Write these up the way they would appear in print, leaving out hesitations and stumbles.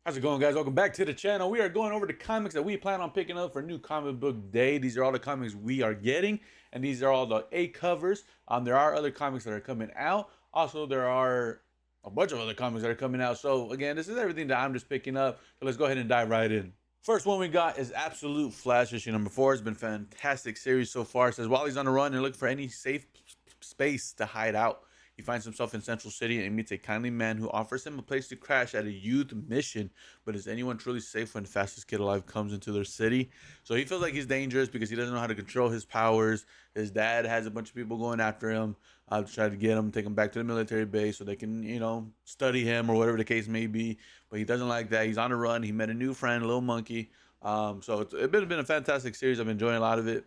How's it going, guys? Welcome back to the channel. We are going over the comics that we plan on picking up for New Comic Book Day. These are all the comics we are getting, and these are all the A covers. There are other comics that are coming out. Also, there are a bunch of other comics that are coming out. So, again, this is everything that I'm just picking up. So, let's go ahead and dive right in. First one we got is Absolute Flash issue number 4. It's been a fantastic series so far. It says while he's on the run and looking for any safe space to hide out, he finds himself in Central City and meets a kindly man who offers him a place to crash at a youth mission. But is anyone truly safe when the fastest kid alive comes into their city? So he feels like he's dangerous because he doesn't know how to control his powers. His dad has a bunch of people going after him to try to get him, take him back to the military base so they can, study him or whatever the case may be. But he doesn't like that. He's on the run. He met a new friend, Little Monkey. It's been a fantastic series. I've been enjoying a lot of it.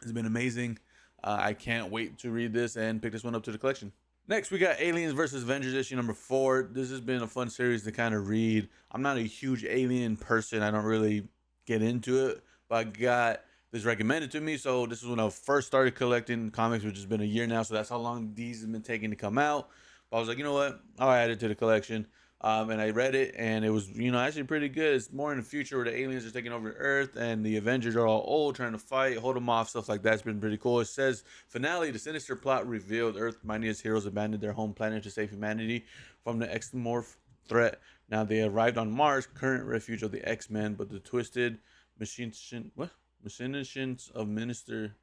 It's been amazing. I can't wait to read this and pick this one up to the collection. Next, we got Aliens versus Avengers issue number 4. This has been a fun series to kind of read. I'm not a huge Alien person. I don't really get into it, but I got this recommended to me. So this is when I first started collecting comics, which has been a year now. So that's how long these have been taking to come out. But I was like, you know what? I'll add it to the collection. And I read it, and it was, actually pretty good. It's more in the future where the aliens are taking over Earth, and the Avengers are all old, trying to fight, hold them off, stuff like that. It's been pretty cool. It says, finale, the sinister plot revealed. Earth's mightiest heroes abandoned their home planet to save humanity from the xenomorph threat. Now they arrived on Mars, current refuge of the X-Men, but the twisted machinations of Mr.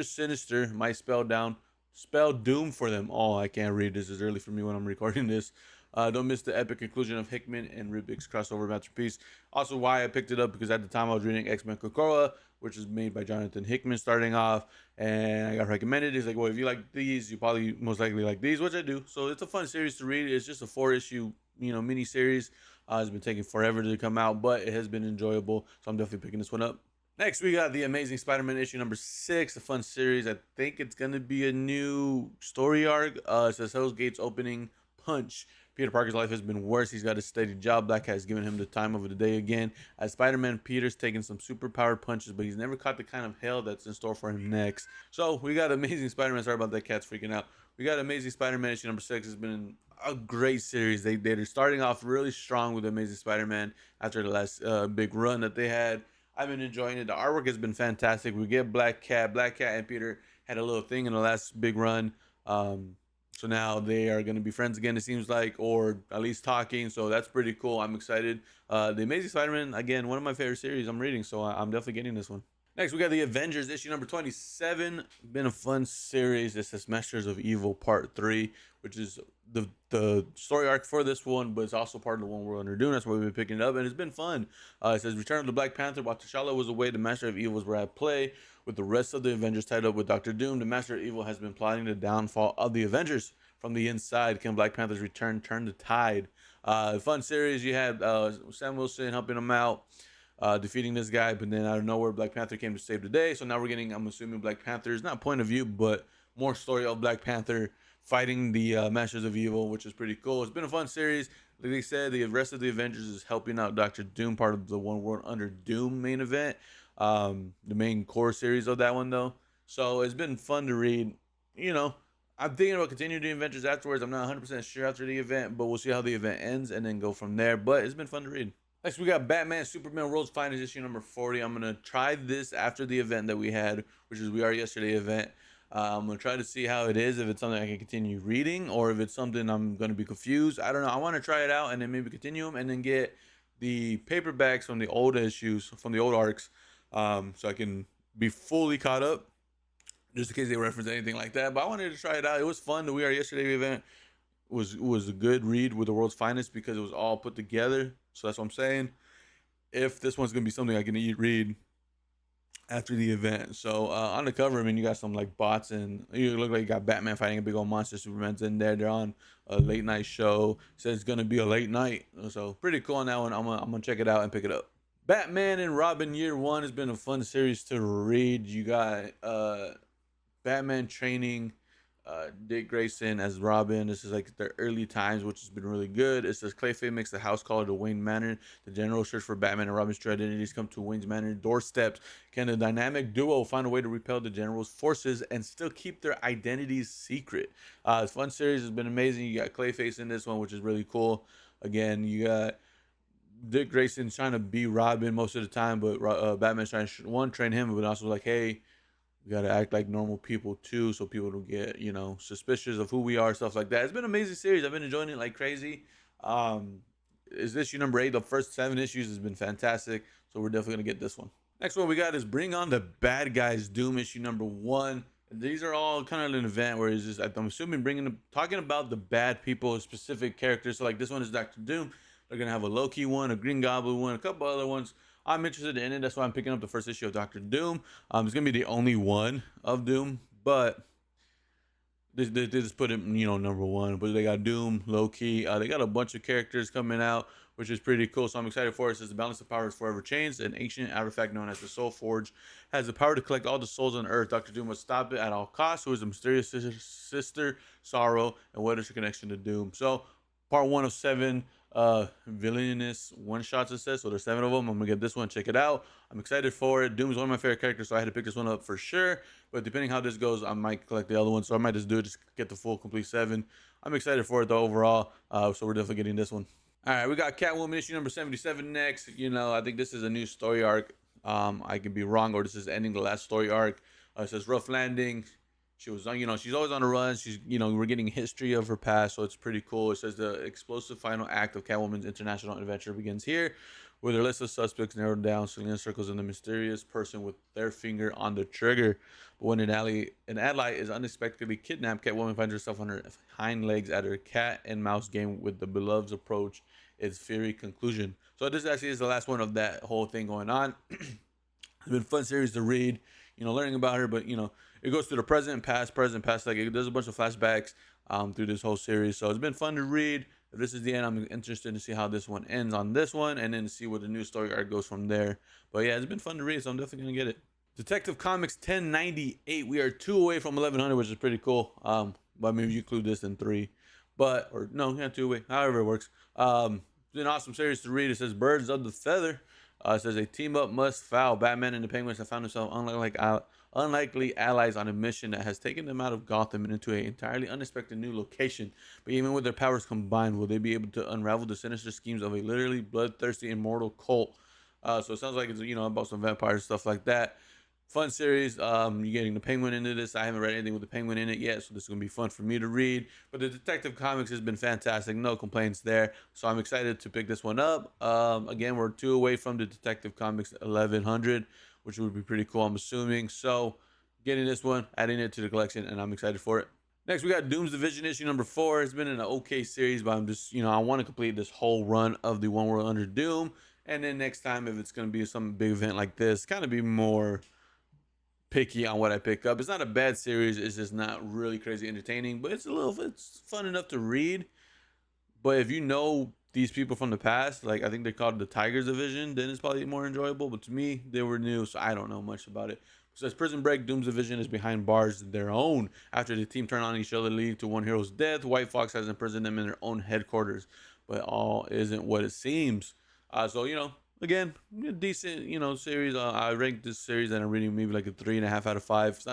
Sinister might spell doom for them all. I can't read. This is early for me when I'm recording this. Don't miss the epic conclusion of Hickman and Ribbick's crossover masterpiece. Also, why I picked it up because at the time I was reading X-Men Kokora, which is made by Jonathan Hickman starting off, and I got recommended. He's like, well, if you like these, you probably most likely like these, which I do. So it's a fun series to read. It's just a 4-issue, mini series. It's been taking forever to come out, but it has been enjoyable. So I'm definitely picking this one up. Next, we got the Amazing Spider-Man issue number 6, a fun series. I think it's gonna be a new story arc. It says Hell's Gates opening punch. Peter Parker's life has been worse. He's got a steady job. Black Cat has given him the time of the day again. As Spider-Man, Peter's taken some superpowered punches, but he's never caught the kind of hell that's in store for him next. So we got Amazing Spider-Man. Sorry about that, cat's freaking out. We got Amazing Spider-Man issue number 6. It's been a great series. They're starting off really strong with Amazing Spider-Man after the last big run that they had. I've been enjoying it. The artwork has been fantastic. We get Black Cat. Black Cat and Peter had a little thing in the last big run. So now they are going to be friends again, it seems like, or at least talking. So that's pretty cool. I'm excited. The Amazing Spider-Man, again, one of my favorite series I'm reading. So I'm definitely getting this one. Next, we got the Avengers issue number 27. Been a fun series. This is Masters of Evil Part 3, which is the story arc for this one, but it's also part of the one we're doing. That's why we've been picking it up, and it's been fun. It says, Return of the Black Panther. While T'Challa was away, the Master of Evils were at play. With the rest of the Avengers tied up with Doctor Doom, the Master of Evil has been plotting the downfall of the Avengers. From the inside, can Black Panther's return turn the tide? Fun series. You had Sam Wilson helping him out, defeating this guy, but then out of nowhere, Black Panther came to save the day. So now we're getting, I'm assuming, Black Panther's not point of view, but more story of Black Panther fighting the Masters of Evil, which is pretty cool. It's been a fun series. Like they said, the rest of the Avengers is helping out Doctor Doom, part of the One World Under Doom main event, the main core series of that one, though. So it's been fun to read. I'm thinking about continuing the adventures afterwards. I'm not 100% sure after the event, but we'll see how the event ends and then go from there. But it's been fun to read. Next, we got Batman Superman World's Finest issue number 40. I'm going to try this after the event that we had, which is We Are Yesterday event. I'm going to try to see how it is, if it's something I can continue reading or if it's something I'm going to be confused. I don't know. I want to try it out and then maybe continue them and then get the paperbacks from the old issues, from the old arcs, so I can be fully caught up, just in case they reference anything like that. But I wanted to try it out. It was fun. The We Are Yesterday event was a good read with the World's Finest because it was all put together. So that's what I'm saying. If this one's gonna be something I can read after the event. So on the cover, I mean, you got some like bots and you look like you got Batman fighting a big old monster. Superman's in there. They're on a late night show. It says it's gonna be a late night. So pretty cool on that one. I'm gonna check it out and pick it up. Batman and Robin Year One has been a fun series to read. You got Batman training Dick Grayson as Robin. This is like their early times, which has been really good. It says Clayface makes the house call to Wayne Manor. The general search for Batman and Robin's true identities come to Wayne's Manor doorsteps. Can the dynamic duo find a way to repel the general's forces and still keep their identities secret? This fun series has been amazing. You got Clayface in this one, which is really cool. Again, you got Dick Grayson's trying to be Robin most of the time, but Batman's trying to train him, but also like, hey, we gotta act like normal people too, so people don't get suspicious of who we are, stuff like that. It's been an amazing series. I've been enjoying it like crazy. Um, is issue number 8? The first 7 issues has been fantastic, so we're definitely gonna get this one. Next one we got is Bring On the Bad Guys Doom issue number 1. These are all kind of an event where it's just, I'm assuming, talking about the bad people, specific characters. So like this one is Doctor Doom. They're gonna have a Loki one, a Green Goblin one, a couple other ones. I'm interested in it. That's why I'm picking up the first issue of Doctor Doom. It's gonna be the only one of Doom, but they just put it, number 1. But they got Doom, Loki. They got a bunch of characters coming out, which is pretty cool. So I'm excited for it. It says the balance of power is forever changed. An ancient artifact known as the Soul Forge has the power to collect all the souls on Earth. Dr. Doom must stop it at all costs. Who is the mysterious sister Sorrow, and what is her connection to Doom? So part 1 of 7 villainous one shots, it says. So there's 7 of them. I'm gonna get this one, check it out. I'm excited for it. Doom is one of my favorite characters, so I had to pick this one up for sure. But depending how this goes, I might collect the other one, so I might just do it, just get the full complete 7. I'm excited for it though overall, so we're definitely getting this one. All right, we got Catwoman issue number 77 next. I think this is a new story arc. I could be wrong, or this is ending the last story arc. It says rough landing. She was on, she's always on the run. She's, we're getting history of her past, so it's pretty cool. It says the explosive final act of Catwoman's international adventure begins here, with her list of suspects narrowed down. Selena circles in the mysterious person with their finger on the trigger. But when an ally is unexpectedly kidnapped, Catwoman finds herself on her hind legs at her cat and mouse game with the beloved's approach its fiery conclusion. So this actually is the last one of that whole thing going on. It's been a fun series to read, learning about her, but it goes through the present, past. Like there's a bunch of flashbacks through this whole series. So it's been fun to read. If this is the end, I'm interested to see how this one ends on this one, and then to see where the new story arc goes from there. But yeah, it's been fun to read, so I'm definitely gonna get it. Detective Comics 1098. We are 2 away from 1100, which is pretty cool. But maybe you include this in 3, or no, yeah, 2 away. However it works. It's been an awesome series to read. It says Birds of the Feather. It says a team up must foul. Batman and the Penguins have found themselves unlikely allies on a mission that has taken them out of Gotham and into an entirely unexpected new location. But even with their powers combined, will they be able to unravel the sinister schemes of a literally bloodthirsty immortal cult? So it sounds like it's about some vampires, stuff like that. Fun series. You're getting the Penguin into this. I haven't read anything with the Penguin in it yet, so this is gonna be fun for me to read. But the Detective Comics has been fantastic. No complaints there. So I'm excited to pick this one up. Again, we're 2 away from the Detective Comics 1100, which would be pretty cool, I'm assuming. So getting this one, adding it to the collection, and I'm excited for it. Next, we got Doom's Division issue number 4. It's been an okay series, but I'm just, I want to complete this whole run of the One World Under Doom. And then next time, if it's going to be some big event like this, kind of be more picky on what I pick up. It's not a bad series. It's just not really crazy entertaining, but it's fun enough to read. But if you know these people from the past, like I think they called it the Tigers Division, then it's probably more enjoyable. But to me, they were new, so I don't know much about it. It says Prison Break, Doom's Division is behind bars their own. After the team turn on each other, leading to one hero's death, White Fox has imprisoned them in their own headquarters. But all isn't what it seems. So, again, decent, series. I rank this series and I'm reading maybe like a 3.5 out of 5.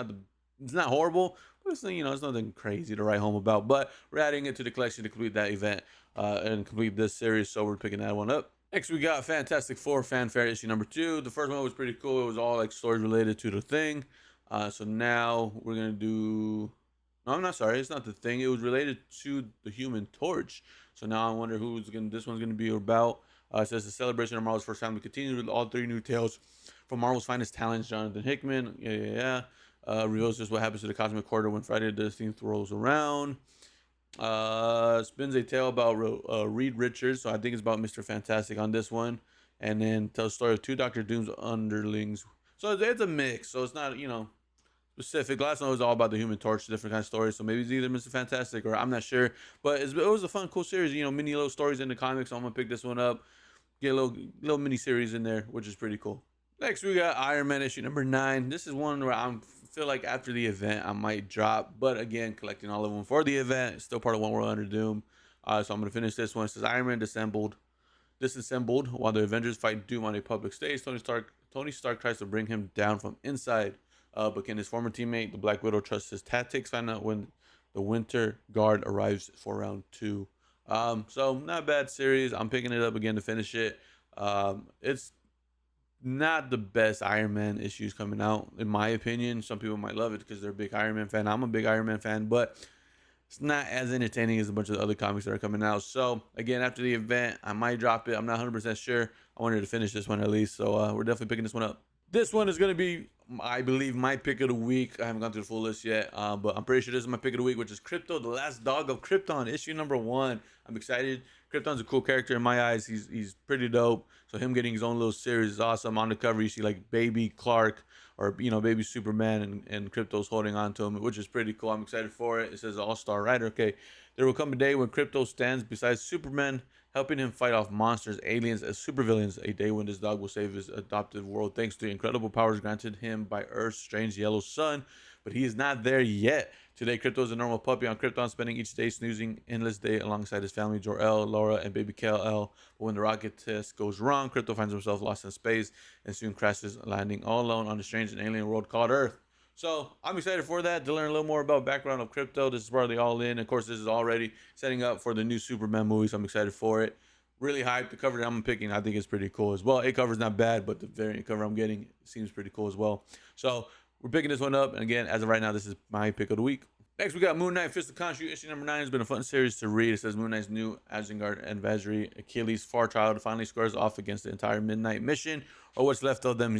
It's not horrible, but it's nothing crazy to write home about. But we're adding it to the collection to complete that event and complete this series. So we're picking that one up. Next, we got Fantastic Four Fanfare issue number 2. The first one was pretty cool. It was all like stories related to the Thing. So now we're gonna do. No, I'm not sorry. It's not the Thing. It was related to the Human Torch. So now I wonder this one's gonna be about. It says the celebration of Marvel's first family continues with all 3 new tales from Marvel's finest talents. Jonathan Hickman, reveals just what happens to the Cosmic Corridor when Friday the 13th rolls around. Spins a tale about Reed Richards, so I think it's about Mr. Fantastic on this one, and then tells the story of 2 Doctor Doom's underlings. So it's a mix. So it's not specific. Last one was all about the Human Torch, different kind of stories. So maybe it's either Mr. Fantastic or I'm not sure. But it was a fun, cool series. Mini little stories in the comics. So I'm gonna pick this one up. Get a little mini series in there, which is pretty cool. Next, we got Iron Man issue number 9. This is one where I feel like after the event I might drop, but again, collecting all of them for the event. It's still part of One World Under Doom. So I'm gonna finish this one. It says Iron Man disassembled while the Avengers fight Doom on a public stage. Tony Stark tries to bring him down from inside. But can his former teammate, the Black Widow, trust his tactics? Find out when the Winter Guard arrives for round 2. So not a bad series. I'm picking it up again to finish it. It's not the best Iron Man issues coming out, in my opinion. Some people might love it because they're a big Iron Man fan. I'm a big Iron Man fan, but it's not as entertaining as a bunch of the other comics that are coming out. So again, after the event, I might drop it. I'm not 100% sure. I wanted to finish this one at least, so we're definitely picking this one up. This one is going to be, I believe, my pick of the week. I haven't gone through the full list yet, but I'm pretty sure this is my pick of the week, which is Krypto, the Last Dog of Krypton, issue number 1. I'm excited. Krypton's a cool character in my eyes. He's pretty dope. So him getting his own little series is awesome. On the cover, you see like baby Clark or baby Superman, and Krypto's holding on to him, which is pretty cool. I'm excited for it. It says All-Star Writer. Okay, there will come a day when Krypto stands beside Superman, helping him fight off monsters, aliens as supervillains. A day when this dog will save his adopted world thanks to the incredible powers granted him by Earth's strange yellow sun. But he is not there yet. Today, Krypto is a normal puppy on Krypton, spending each day snoozing endless day alongside his family, Jor-El, Laura, and baby Kal-El. But when the rocket test goes wrong, Krypto finds himself lost in space and soon crashes, landing all alone on a strange and alien world called Earth. So I'm excited for that, to learn a little more about background of Krypto. This is part of the All In. Of course, this is already setting up for the new Superman movie, so I'm excited for it. Really hyped. The cover that I'm picking, I think, is pretty cool as well. A cover's not bad, but the variant cover I'm getting seems pretty cool as well. So we're picking this one up, and again, as of right now, this is my pick of the week. Next, we got Moon Knight, Fist of Khonshu, issue number 9. Has been a fun series to read. It says Moon Knight's new Asgard adversary, Achilles' Far Child, finally squares off against the entire Midnight mission, or what's left of them.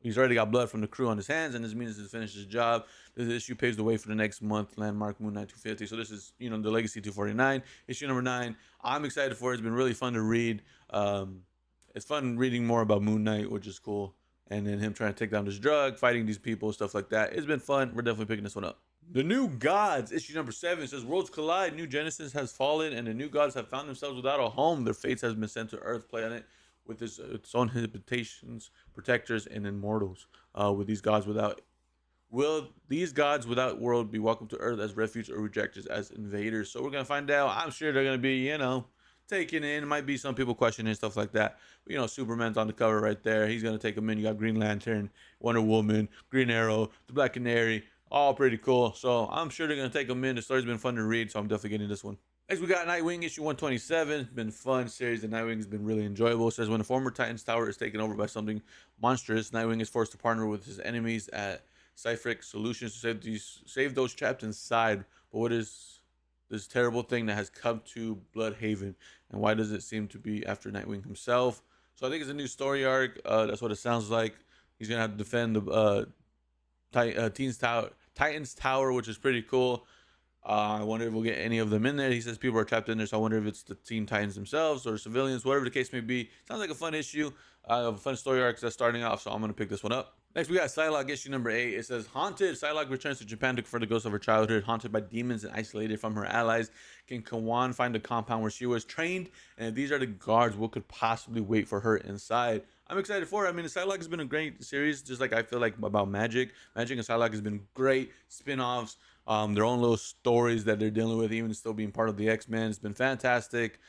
He's already got blood from the crew on his hands, and this means to finish his job. This issue paves the way for the next month landmark Moon Knight 250. So this is, the Legacy 249, issue number 9. I'm excited for it. It's been really fun to read. It's fun reading more about Moon Knight, which is cool. And then him trying to take down this drug, fighting these people, stuff like that. It's been fun. We're definitely picking this one up. The New Gods, issue number 7, says worlds collide, New Genesis has fallen, and the new gods have found themselves without a home. Their fates has been sent to Earth planet with its own habitations, protectors, and immortals. Will these gods without world be welcome to Earth as refuge or rejected as invaders? So we're gonna find out. I'm sure they're gonna be, taken in. Might be some people questioning stuff like that. But, Superman's on the cover right there. He's gonna take them in. You got Green Lantern, Wonder Woman, Green Arrow, the Black Canary. All pretty cool. So I'm sure they're going to take them in. The story's been fun to read, so I'm definitely getting this one. Next, we got Nightwing, issue 127. It's been a fun series. The Nightwing has been really enjoyable. It says when the former Titan's tower is taken over by something monstrous, Nightwing is forced to partner with his enemies at Cypher Solutions to save those trapped inside. But what is this terrible thing that has come to Bloodhaven, and why does it seem to be after Nightwing himself? So I think it's a new story arc. That's what it sounds like. He's going to have to defend the Titans Tower, which is pretty cool. I wonder if we'll get any of them in there. He says people are trapped in there, so I wonder if it's the Teen Titans themselves or civilians, whatever the case may be. Sounds like a fun issue, a fun story arc that's starting off, so I'm going to pick this one up. Next, we got Psylocke, issue number 8. It says, Haunted. Psylocke returns to Japan to confront the ghost of her childhood. Haunted by demons and isolated from her allies, can Kawan find the compound where she was trained? And if these are the guards, what could possibly wait for her inside? I'm excited for it. I mean, Psylocke has been a great series, just like I feel like about Magic. Magic and Psylocke has been great spin-offs, their own little stories that they're dealing with, even still being part of the X-Men. It's been fantastic.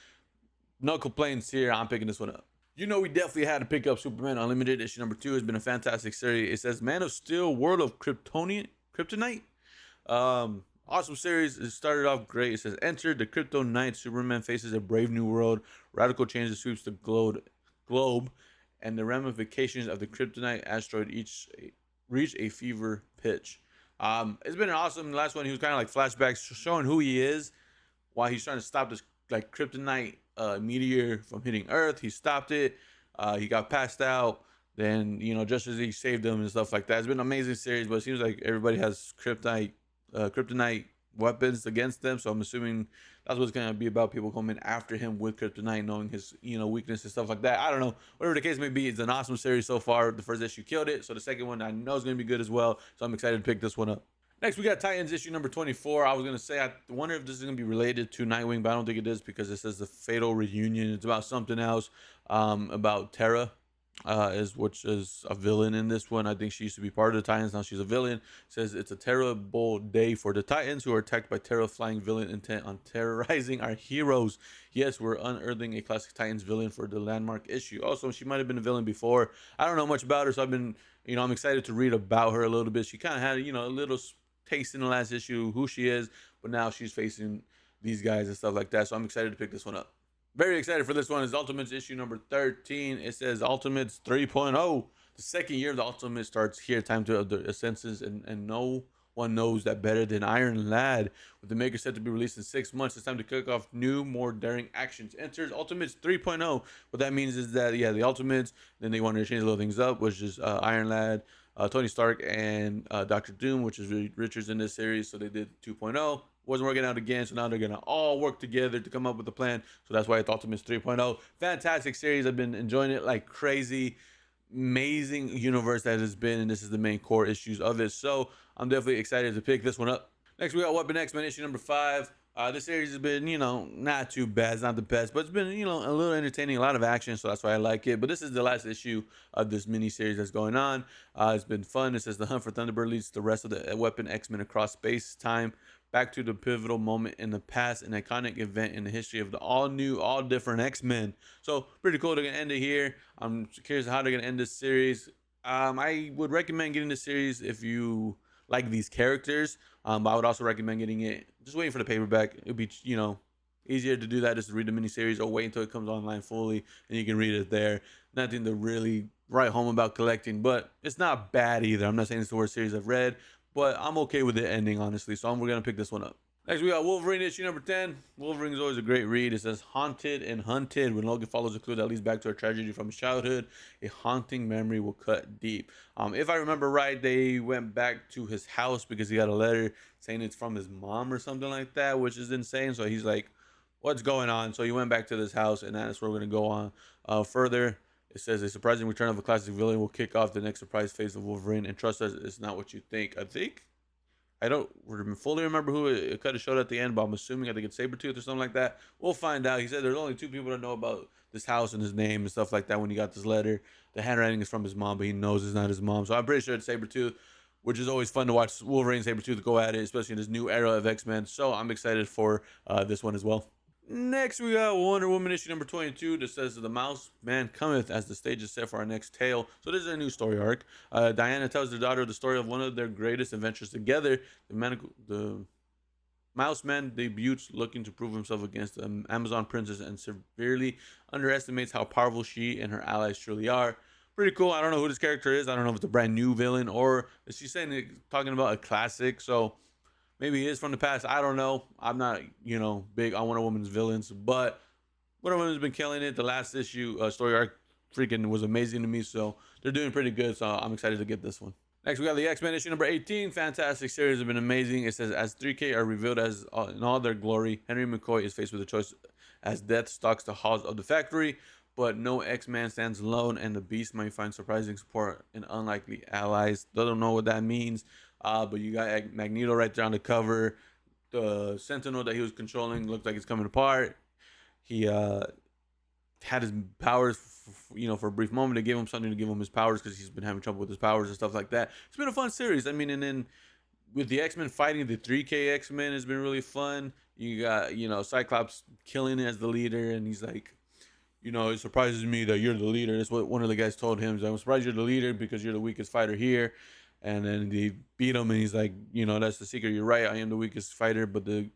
No complaints here. I'm picking this one up. We definitely had to pick up Superman Unlimited, issue number 2. It's been a fantastic series. It says Man of Steel, World of Kryptonite. Awesome series. It started off great. It says enter the Krypto Knight. Superman faces a brave new world. Radical changes sweeps the globe, and the ramifications of the Kryptonite asteroid each reach a fever pitch. It's been awesome. The last one, he was kind of like flashbacks showing who he is, why he's trying to stop this like Kryptonite meteor from hitting Earth. He stopped it. He got passed out. Then just as he saved him and stuff like that. It's been an amazing series, but it seems like everybody has kryptonite weapons against them. So I'm assuming that's what's gonna be about. People coming after him with kryptonite, knowing his weakness and stuff like that. I don't know. Whatever the case may be, it's an awesome series so far. The first issue killed it, so the second one I know is gonna be good as well. So I'm excited to pick this one up. Next, we got Titans issue number 24. I was going to say, I wonder if this is going to be related to Nightwing, but I don't think it is because it says the Fatal Reunion. It's about something else, about Terra, which is a villain in this one. I think she used to be part of the Titans. Now she's a villain. It says it's a terrible day for the Titans who are attacked by Terra, flying villain intent on terrorizing our heroes. Yes, we're unearthing a classic Titans villain for the landmark issue. Also, she might have been a villain before. I don't know much about her, so I've been, I'm excited to read about her a little bit. She kind of had, a little taste in the last issue who she is, but now she's facing these guys and stuff like that, so I'm excited to pick this one up. Very excited for this one. It's Ultimates issue number 13. It says Ultimates 3.0. The second year of the Ultimate starts here. Time to the senses, and no one knows that better than Iron Lad. With the maker set to be released in 6 months, it's time to kick off new, more daring actions. Enters Ultimates 3.0. What that means is that, yeah, the Ultimates, then they wanted to change a little things up, which is Iron Lad, Tony Stark, and Doctor Doom, which is Richards in this series. So they did 2.0. Wasn't working out again, so now they're gonna all work together to come up with a plan. So that's why it's Ultimates 3.0. Fantastic series. I've been enjoying it like crazy. Amazing universe that has been, and this is the main core issues of it. So I'm definitely excited to pick this one up. Next, we got Weapon X-Men issue number 5. This series has been, not too bad. It's not the best, but it's been, a little entertaining, a lot of action, so that's why I like it. But this is the last issue of this mini series that's going on. It's been fun. It says the hunt for Thunderbird leads the rest of the Weapon X-Men across space time, back to the pivotal moment in the past, an iconic event in the history of the all new, all different X-Men. So pretty cool. They're gonna end it here. I'm curious how they're gonna end this series. I would recommend getting this series if you like these characters. But I would also recommend getting it just waiting for the paperback. It'd be, easier to do that, just to read the miniseries, or wait until it comes online fully and you can read it there. Nothing to really write home about collecting, but it's not bad either. I'm not saying it's the worst series I've read, but I'm okay with the ending, honestly. So we're gonna pick this one up. Next, we got Wolverine issue number 10. Wolverine is always a great read. It says haunted and hunted. When Logan follows a clue that leads back to a tragedy from his childhood, a haunting memory will cut deep. If I remember right, they went back to his house because he got a letter saying it's from his mom or something like that, which is insane. So he's like, what's going on? So he went back to this house, and that's where we're going to go on further. It says a surprising return of a classic villain will kick off the next surprise phase of Wolverine, and trust us, it's not what you think. I don't fully remember who it kind of showed at the end, but I'm assuming I think it's Sabretooth or something like that. We'll find out. He said there's only 2 people that know about this house and his name and stuff like that when he got this letter. The handwriting is from his mom, but he knows it's not his mom. So I'm pretty sure it's Sabretooth, which is always fun to watch Wolverine and Sabretooth go at it, especially in this new era of X-Men. So I'm excited for this one as well. Next, we got Wonder Woman issue number 22 that says the Mouse Man cometh as the stage is set for our next tale. So this is a new story arc. Diana tells her daughter the story of one of their greatest adventures together. The Mouse Man debuts looking to prove himself against the Amazon princess and severely underestimates how powerful she and her allies truly are. Pretty cool. I don't know who this character is. I don't know if it's a brand new villain or is she talking about a classic. So maybe he is from the past. I don't know. I'm not, big on Wonder Woman's villains, but Wonder Woman's been killing it. The last issue story arc freaking was amazing to me, so they're doing pretty good. So I'm excited to get this one. Next, we got the X-Men issue number 18. Fantastic series, have been amazing. It says, as 3K are revealed as in all their glory, Henry McCoy is faced with a choice as Death stalks the halls of the factory. But no X-Man stands alone, and the Beast might find surprising support in unlikely allies. Don't know what that means. But you got Magneto right there on the cover. The Sentinel that he was controlling looked like it's coming apart. He had his powers, for a brief moment. They gave him something to give him his powers because he's been having trouble with his powers and stuff like that. It's been a fun series. I mean, and then with the X-Men fighting the 3K X-Men has been really fun. You got, Cyclops killing as the leader, and he's like, it surprises me that you're the leader. That's what one of the guys told him. I'm surprised you're the leader because you're the weakest fighter here. And then they beat him, and he's like, that's the secret. You're right. I am the weakest fighter, but the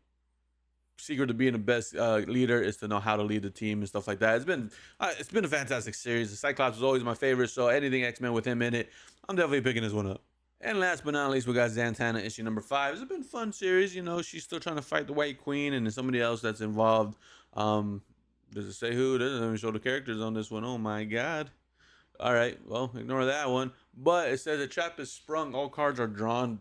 secret to being the best leader is to know how to lead the team and stuff like that. It's been a fantastic series. The Cyclops is always my favorite, so anything X-Men with him in it, I'm definitely picking this one up. And last but not least, we got Zatanna issue number 5. It's been a fun series. She's still trying to fight the White Queen, and there's somebody else that's involved. Does it say who? It doesn't even show the characters on this one. Oh my god. All right, well, ignore that one. But it says a trap is sprung. All cards are drawn.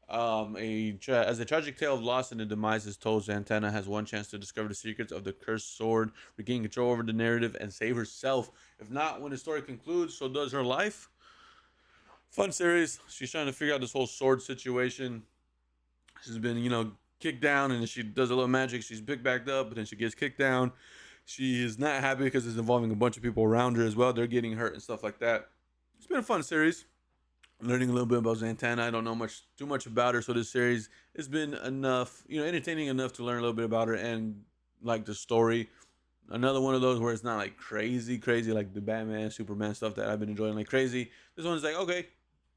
As a tragic tale of loss and the demise is told, Zatanna has one chance to discover the secrets of the cursed sword, regain control over the narrative, and save herself. If not, when the story concludes, so does her life. Fun series. She's trying to figure out this whole sword situation. She's been, kicked down, and she does a little magic. She's picked back up, but then she gets kicked down. She is not happy because it's involving a bunch of people around her as well. They're getting hurt and stuff like that. It's been a fun series. I'm learning a little bit about Zatanna. I don't know too much about her, so this series has been enough, entertaining enough to learn a little bit about her and like the story. Another one of those where it's not like crazy like the Batman, Superman stuff that I've been enjoying like crazy. This one's like, okay,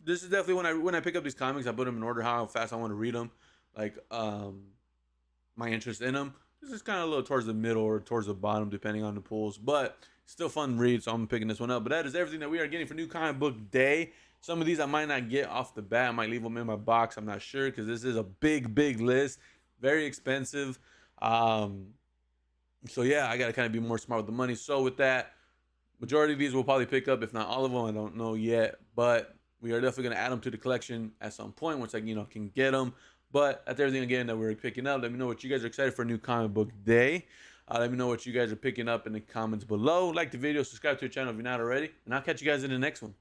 this is definitely when I pick up these comics, I put them in order how fast I want to read them, like my interest in them. This is kind of a little towards the middle or towards the bottom, depending on the pulls, but still fun read. So I'm picking this one up. But that is everything that we are getting for New Comic Book Day. Some of these I might not get off the bat. I might leave them in my box. I'm not sure because this is a big list, very expensive. So yeah, I gotta kind of be more smart with the money. So with that, majority of these we'll probably pick up, if not all of them. I don't know yet, but we are definitely gonna add them to the collection at some point once I can get them. But that's everything again that we're picking up. Let me know what you guys are excited for a New Comic Book Day. Let me know what you guys are picking up in the comments below. Like the video, subscribe to the channel if you're not already, and I'll catch you guys in the next one.